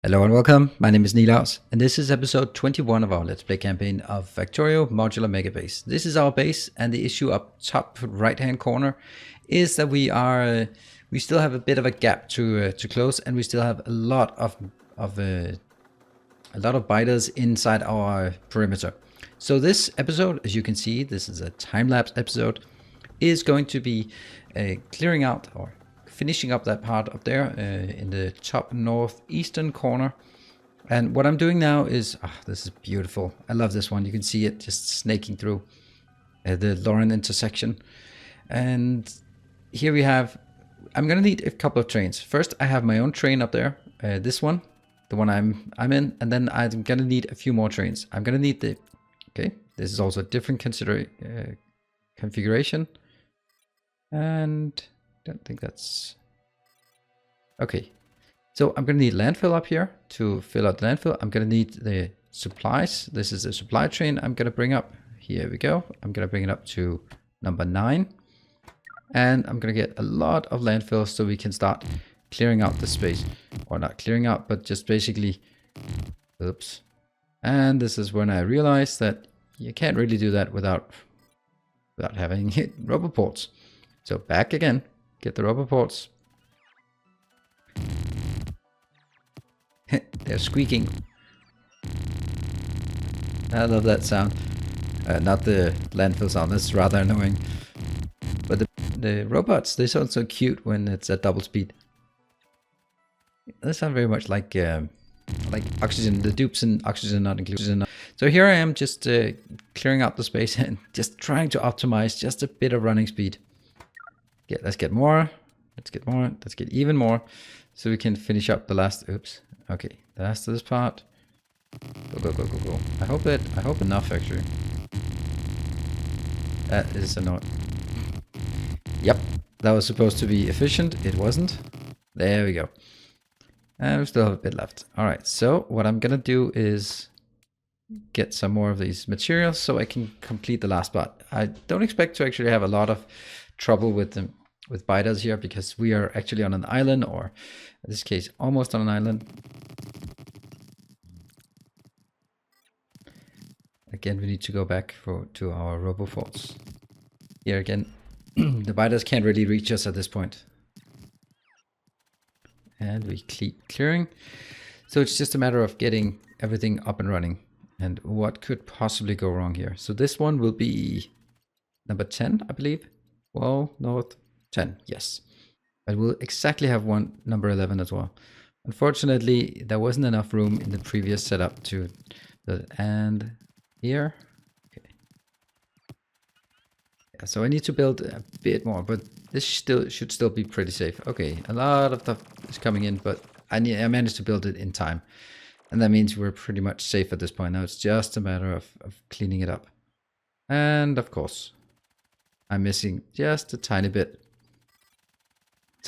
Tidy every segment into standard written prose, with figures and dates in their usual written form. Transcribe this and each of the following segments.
Hello and welcome, my name is Nilaus, and this is episode 21 of our Let's Play campaign of Factorio Modular Megabase. This is our base, and the issue up top right hand corner is that we still have a bit of a gap to close, and we still have a lot of biters inside our perimeter. So this episode, as you can see, this is a time-lapse episode, is going to be clearing out or finishing up that part up there in the top northeastern corner. And what I'm doing now is, this is beautiful. I love this one. You can see it just snaking through the Lauren intersection. And here we have, I'm gonna need a couple of trains. First, I have my own train up there, this one, the one I'm in, and then I'm gonna need a few more trains. I'm gonna need the, okay, this is also a different configuration. And don't think that's okay. So I'm gonna need landfill up here to fill out the landfill. I'm gonna need the supplies. This is a supply train I'm gonna bring up. Here we go. I'm gonna bring it up to number 9, and I'm gonna get a lot of landfill so we can start clearing out the space, or not clearing out, but just basically, oops. And this is when I realized that you can't really do that without having rubber ports. So back again. Get the rubber ports. They're squeaking. I love that sound. Not the landfill sound, that's rather annoying. But the robots, they sound so cute when it's at double speed. They sound very much like oxygen, the dupes and oxygen not included. So here I am just clearing out the space and just trying to optimize just a bit of running speed. Yeah, let's get more. Let's get more. Let's get even more, so we can finish up the last. Oops. Okay, the last of this part. Go, go, go, go, go. I hope enough actually. That is annoying. Yep, that was supposed to be efficient. It wasn't. There we go. And we still have a bit left. All right. So what I'm gonna do is get some more of these materials so I can complete the last part. I don't expect to actually have a lot of trouble with them, with biters here, because we are actually on an island, or in this case almost on an island. Again, we need to go back to our roboforts. Here again, the biters can't really reach us at this point. And we keep clearing. So it's just a matter of getting everything up and running. And what could possibly go wrong here? So this one will be number 10, I believe. Well, north 10, yes. But we'll exactly have one number 11 as well. Unfortunately, there wasn't enough room in the previous setup to and here. Okay. Yeah, so I need to build a bit more, but this should still be pretty safe. Okay, a lot of stuff is coming in, but I managed to build it in time. And that means we're pretty much safe at this point. Now it's just a matter of cleaning it up. And of course, I'm missing just a tiny bit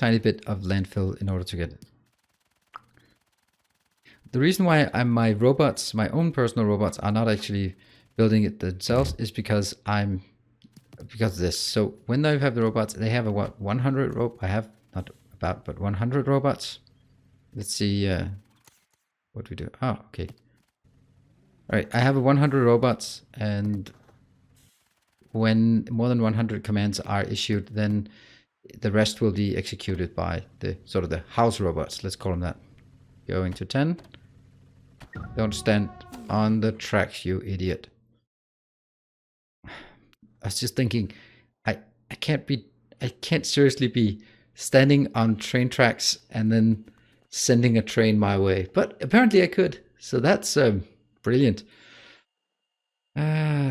of landfill in order to get it. The reason why my robots, my own personal robots, are not actually building it themselves is because of this. So when I have the robots, they have a 100 I have not about, but 100 robots. Let's see what we do. Oh, okay. All right, I have a 100 robots, and when more than 100 commands are issued, then the rest will be executed by the sort of the house robots. Let's call them that. Going to 10. Don't stand on the tracks, you idiot. I was just thinking, I can't seriously be standing on train tracks and then sending a train my way. But apparently I could. So that's brilliant.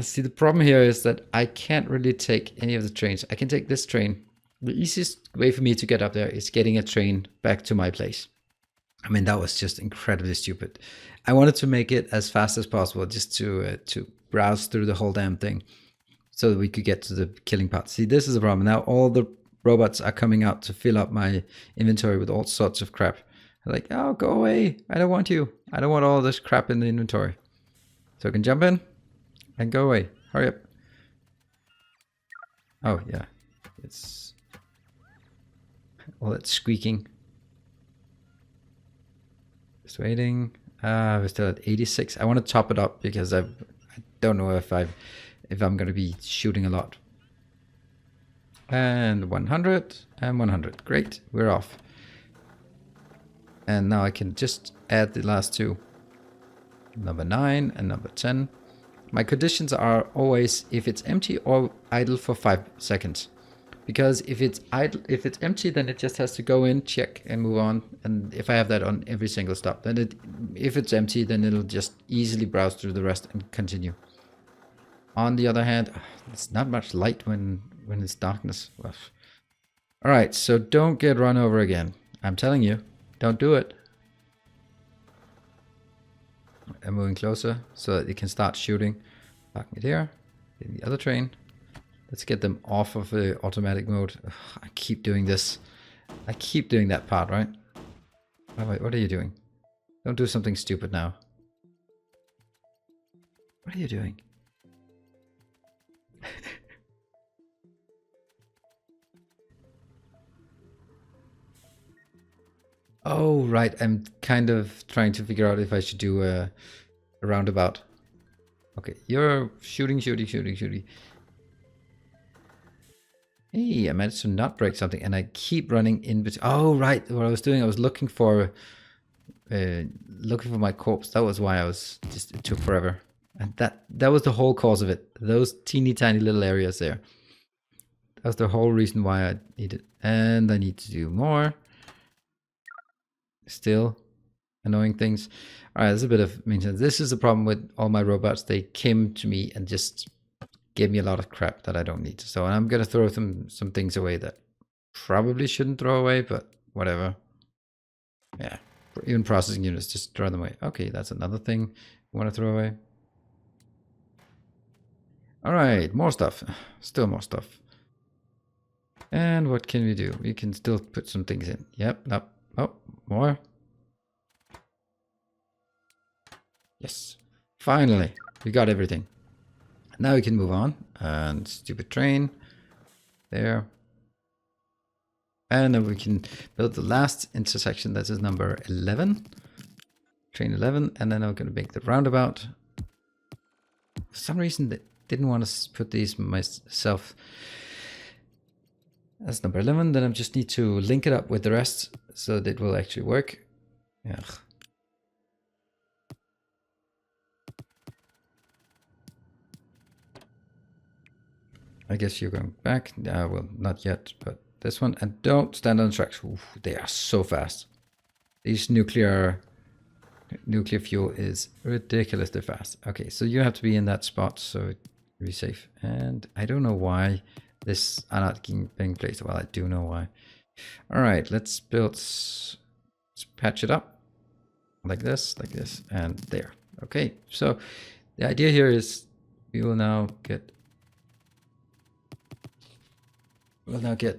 See, the problem here is that I can't really take any of the trains. I can take this train. The easiest way for me to get up there is getting a train back to my place. I mean, that was just incredibly stupid. I wanted to make it as fast as possible, just to browse through the whole damn thing, so that we could get to the killing part. See, this is the problem. Now all the robots are coming out to fill up my inventory with all sorts of crap. They're like, oh, go away. I don't want you. I don't want all this crap in the inventory. So I can jump in and go away. Hurry up. Oh, yeah. It's all that squeaking. Just waiting. We're still at 86. I want to top it up because I don't know if I'm going to be shooting a lot. And 100 and 100. Great, we're off. And now I can just add the last two. Number 9 and number 10. My conditions are always if it's empty or idle for 5 seconds. Because if it's idle, if it's empty, then it just has to go in, check, and move on. And if I have that on every single stop, then if it's empty, then it'll just easily browse through the rest and continue. On the other hand, it's not much light when it's darkness. All right, so don't get run over again. I'm telling you, don't do it. I'm moving closer so that it can start shooting. Parking it here, in the other train. Let's get them off of the automatic mode. Ugh, I keep doing this. I keep doing that part, right? Oh, wait, what are you doing? Don't do something stupid now. What are you doing? Oh, right. I'm kind of trying to figure out if I should do a roundabout. Okay, you're shooting. Hey, I managed to not break something, and I keep running in between. Oh, right. What I was doing, I was looking for my corpse. That was why it took forever. And that was the whole cause of it. Those teeny tiny little areas there. That was the whole reason why I needed. And I need to do more. Still annoying things. All right, there's a bit of maintenance. This is the problem with all my robots. They came to me and just gave me a lot of crap that I don't need. So I'm going to throw some things away that probably shouldn't throw away, but whatever. Yeah, even processing units, just throw them away. Okay, that's another thing you want to throw away. All right, more stuff. Still more stuff. And what can we do? We can still put some things in. Yep, nope. Oh, more. Yes, finally, we got everything. Now we can move on. And stupid train. There. And then we can build the last intersection. That is number 11. Train 11. And then I'm going to make the roundabout. For some reason, they didn't want to put these myself. That's number 11. Then I just need to link it up with the rest so that it will actually work. Yeah. I guess you're going back. Well, not yet, but this one. And don't stand on the tracks. Oof, they are so fast. These nuclear fuel is ridiculously fast. Okay, so you have to be in that spot so it be safe. And I don't know why this are not being placed. Well, I do know why. All right, let's patch it up like this, and there. Okay, so the idea here is we will now get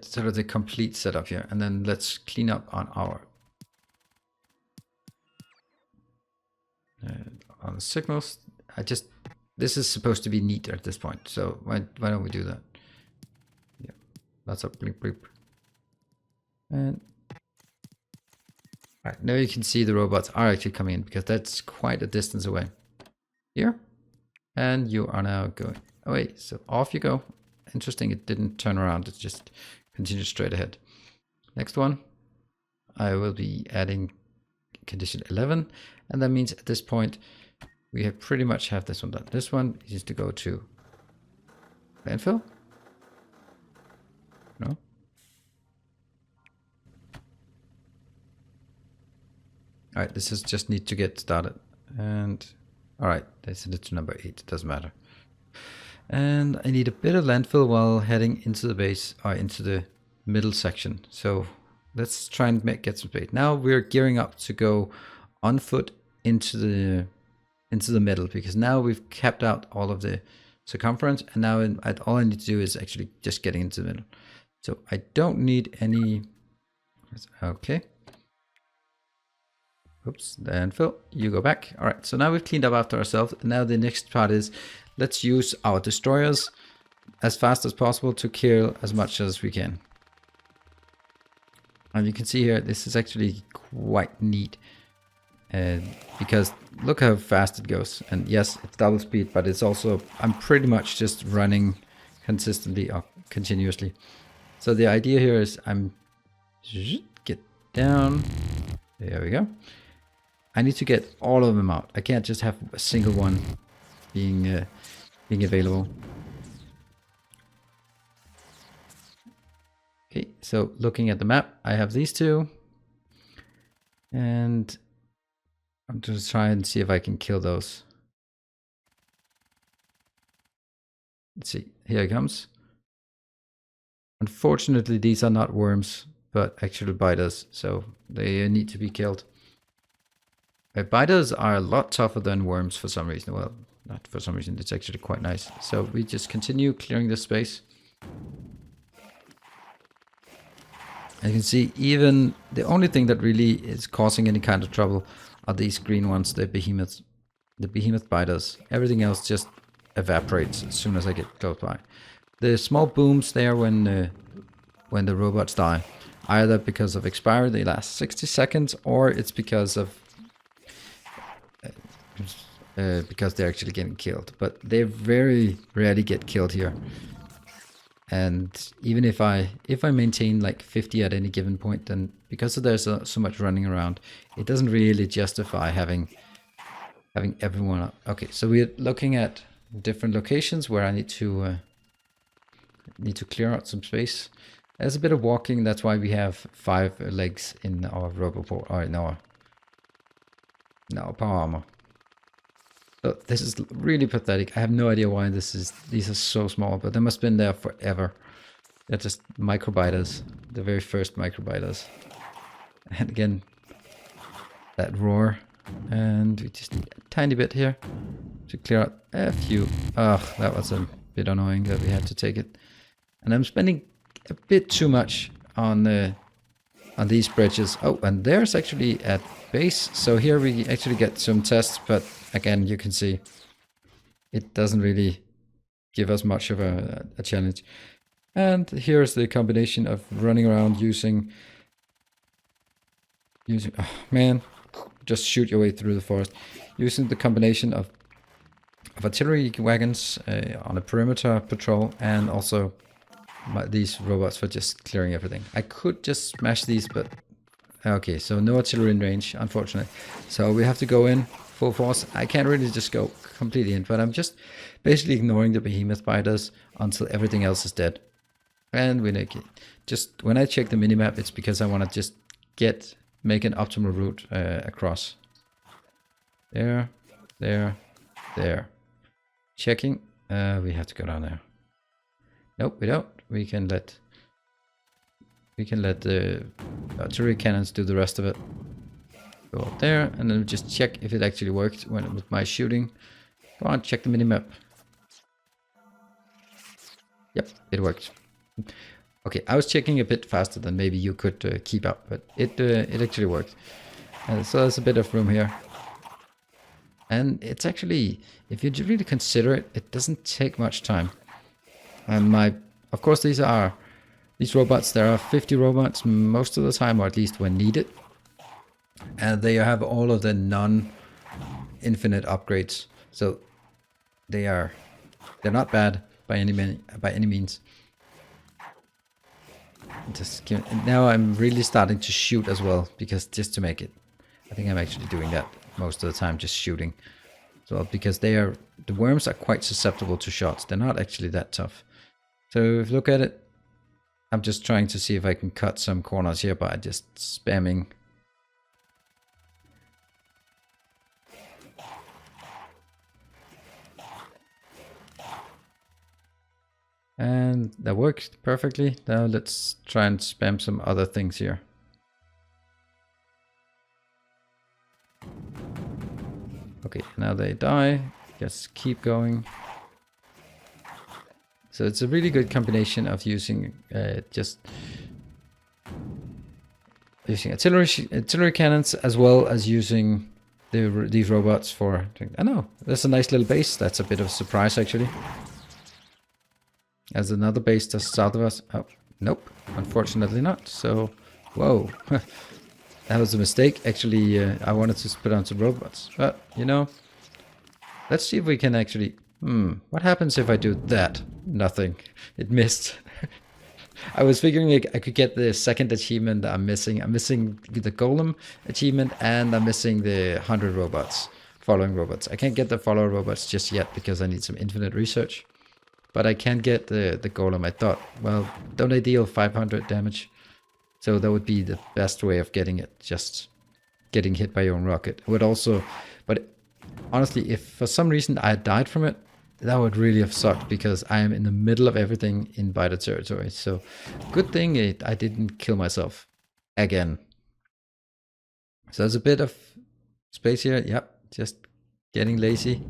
sort of the complete setup here, and then let's clean up on our on the signals. This is supposed to be neat at this point, so why don't we do that? Yeah, lots of bleep bleep. And all right, now you can see the robots are actually coming in because that's quite a distance away. Here, and you are now going away. So off you go. Interesting, it didn't turn around. It just continued straight ahead. Next one, I will be adding condition 11, and that means at this point we have pretty much have this one done. This one is to go to landfill. No. All right, this is just need to get started. And all right, they send it to number 8. It doesn't matter. And I need a bit of landfill while heading into the base or into the middle section. So let's try and get some space. Now we're gearing up to go on foot into the middle, because now we've capped out all of the circumference, and now all I need to do is actually just getting into the middle. So I don't need any. Okay. Oops, landfill, you go back. All right, so now we've cleaned up after ourselves. Now the next part is let's use our destroyers as fast as possible to kill as much as we can. And you can see here, this is actually quite neat. because look how fast it goes. And yes, it's double speed, but it's also, I'm pretty much just running consistently or continuously. So the idea here is I'm get down. There we go. I need to get all of them out. I can't just have a single one being available. Okay, so looking at the map, I have these two. And I'm just trying and see if I can kill those. Let's see, here it comes. Unfortunately, these are not worms, but actual biters, so they need to be killed. Biters are a lot tougher than worms for some reason. Well, not for some reason, it's actually quite nice. So we just continue clearing this space. And you can see even the only thing that really is causing any kind of trouble are these green ones, the behemoths. The behemoth biters. Everything else just evaporates as soon as I get close by. The small booms there when the robots die, either because of expiry, they last 60 seconds, or it's because of because they're actually getting killed. But they very rarely get killed here. And even if I maintain like 50 at any given point, then because there's so much running around, it doesn't really justify having everyone up. Okay, so we're looking at different locations where I need to clear out some space. There's a bit of walking. That's why we have 5 legs in our roboport, or in our power armor. So this is really pathetic. I have no idea why these are so small, but they must have been there forever. They're just microbiters, the very first microbiters. And again, that roar. And we just need a tiny bit here to clear out a few. Ugh, that was a bit annoying that we had to take it. And I'm spending a bit too much on these bridges. Oh, and there's actually at base. So here we actually get some tests, but again, you can see it doesn't really give us much of a challenge. And here's the combination of running around using oh man, just shoot your way through the forest, using the combination of artillery wagons on a perimeter patrol, and also these robots for just clearing everything. I could just smash these, but okay, so no artillery in range, unfortunately. So we have to go in full force. I can't really just go completely in, but I'm just basically ignoring the behemoth biters until everything else is dead. And we just when I check the minimap, it's because I want to just make an optimal route across. There. Checking. We have to go down there. Nope, we don't. We can let the artillery cannons do the rest of it. Go up there, and then just check if it actually worked with my shooting. Go on, check the minimap. Yep, it worked. Okay, I was checking a bit faster than maybe you could keep up, but it actually worked. So there's a bit of room here. And it's actually, if you really consider it, it doesn't take much time. And of course, these robots, there are 50 robots most of the time, or at least when needed. And they have all of the non-infinite upgrades. So they're not bad by any means. Now I'm really starting to shoot as well, because just to make it. I think I'm actually doing that most of the time, just shooting. So because the worms are quite susceptible to shots. They're not actually that tough. So if you look at it, I'm just trying to see if I can cut some corners here by just spamming. And that worked perfectly. Now let's try and spam some other things here. Okay, now they die. Just keep going. So it's a really good combination of using artillery cannons, as well as using these robots for. I know there's a nice little base. That's a bit of a surprise actually. There's another base just south of us. Oh, nope, unfortunately not. So, whoa. That was a mistake. Actually, I wanted to put on some robots. But, you know, let's see if we can actually... what happens if I do that? Nothing. It missed. I was figuring like I could get the second achievement I'm missing. I'm missing the golem achievement and I'm missing the 100 robots. Following robots. I can't get the follower robots just yet because I need some infinite research. But I can get the golem. I thought, well, don't I deal 500 damage? So that would be the best way of getting it. Just getting hit by your own rocket. It would also... But honestly, if for some reason I died from it, that would really have sucked because I am in the middle of everything in biter territory. So good thing I didn't kill myself again. So there's a bit of space here. Yep, just getting lazy.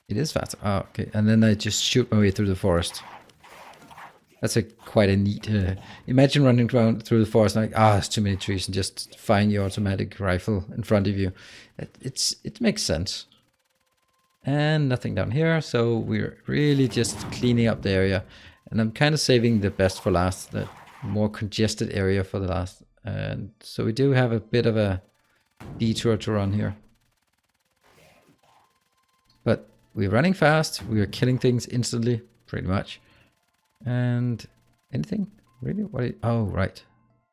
It is fast. Oh, okay. And then I just shoot my way through the forest. That's quite a neat... imagine running around through the forest and like, there's too many trees, and just firing your automatic rifle in front of you. It makes sense. And nothing down here, so we're really just cleaning up the area. And I'm kind of saving the best for last, the more congested area for the last. And so we do have a bit of a detour to run here. But we're running fast, we are killing things instantly, pretty much. And anything really? Oh, right.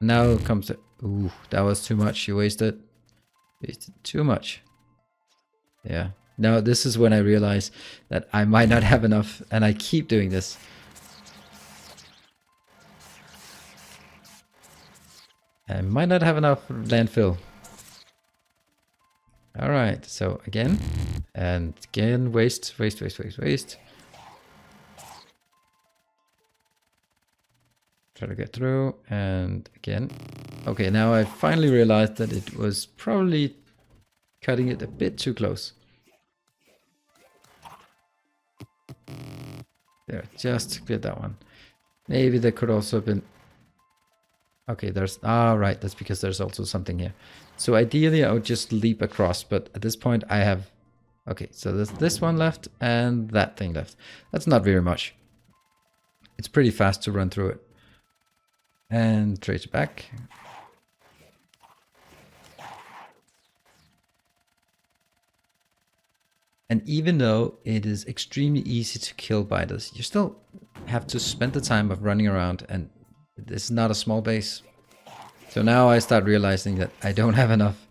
Now comes the... Ooh, that was too much. You wasted too much. Yeah. Now this is when I realize that I might not have enough, and I keep doing this. I might not have enough landfill. All right. So again, and again, waste. Try to get through, and again. Okay, now I finally realized that it was probably cutting it a bit too close. There, just cleared that one. Maybe there could also have been... Okay, there's... right, that's because there's also something here. So ideally I would just leap across, but at this point I have... Okay, so there's this one left and that thing left. That's not very much. It's pretty fast to run through it. And trace it back. And even though it is extremely easy to kill biters, you still have to spend the time of running around, and this is not a small base. So now I start realizing that I don't have enough,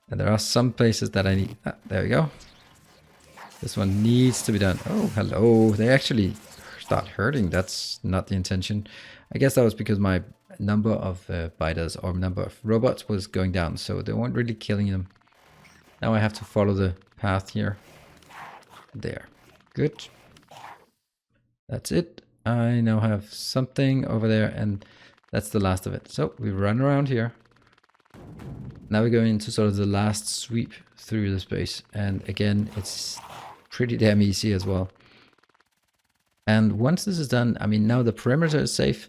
and there are some places that I need... there we go. This one needs to be done. Oh, hello. They actually start hurting. That's not the intention. I guess that was because my number of biters or number of robots was going down, so they weren't really killing them. Now I have to follow the path here. There. Good. That's it. I now have something over there, and that's the last of it. So we run around here. Now we're going into sort of the last sweep through the space, and again it's pretty damn easy as well. And once this is done, I mean, now the perimeter is safe,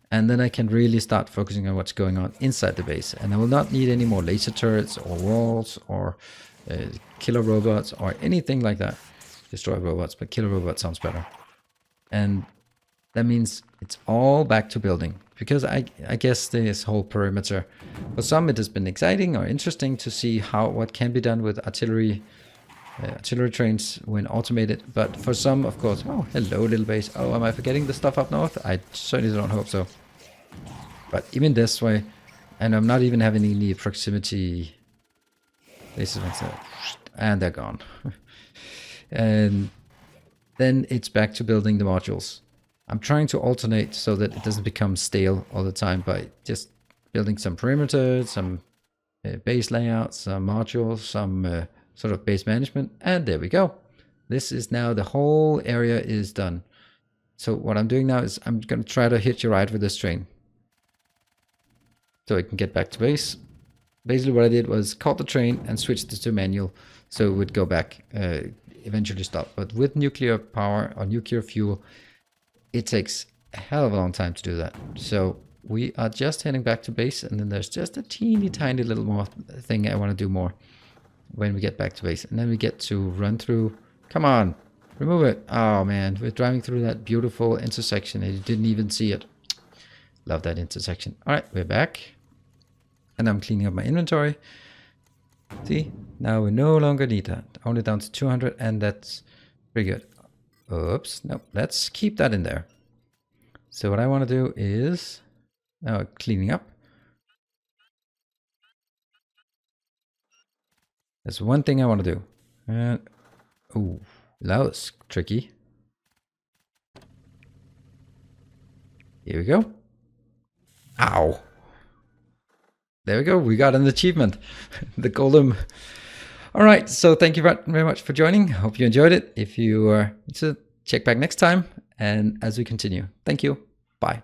and then I can really start focusing on what's going on inside the base. And I will not need any more laser turrets or walls or killer robots or anything like that. Destroy robots, but killer robots sounds better. And that means it's all back to building. Because I guess this whole perimeter, for some it has been exciting or interesting to see what can be done with artillery trains when automated, but for some, of course... Oh, hello, little base. Oh, am I forgetting the stuff up north? I certainly don't hope so. But even this way, and I'm not even having any proximity bases, and they're gone. And then it's back to building the modules. I'm trying to alternate so that it doesn't become stale all the time by just building some perimeters, some base layouts, some modules, some sort of base management, and there we go. This is now, the whole area is done. So what I'm doing now is I'm going to try to hitch a ride with this train so I can get back to base. Basically what I did was caught the train and switched it to manual so it would go back, eventually stop. But with nuclear power or nuclear fuel, it takes a hell of a long time to do that. So we are just heading back to base, and then there's just a teeny tiny little more thing I want to do more when we get back to base. And then we get to run through... Come on, remove it. Oh man, we're driving through that beautiful intersection and you didn't even see it. Love that intersection. All right, we're back. And I'm cleaning up my inventory. See, now we no longer need that. Only down to 200, and that's pretty good. Oops, no, let's keep that in there. So what I want to do is now cleaning up. There's one thing I want to do. And oh, that was tricky. Here we go. Ow. There we go. We got an achievement. The golem. All right. So thank you very much for joining. Hope you enjoyed it. If you need to check back next time and as we continue. Thank you. Bye.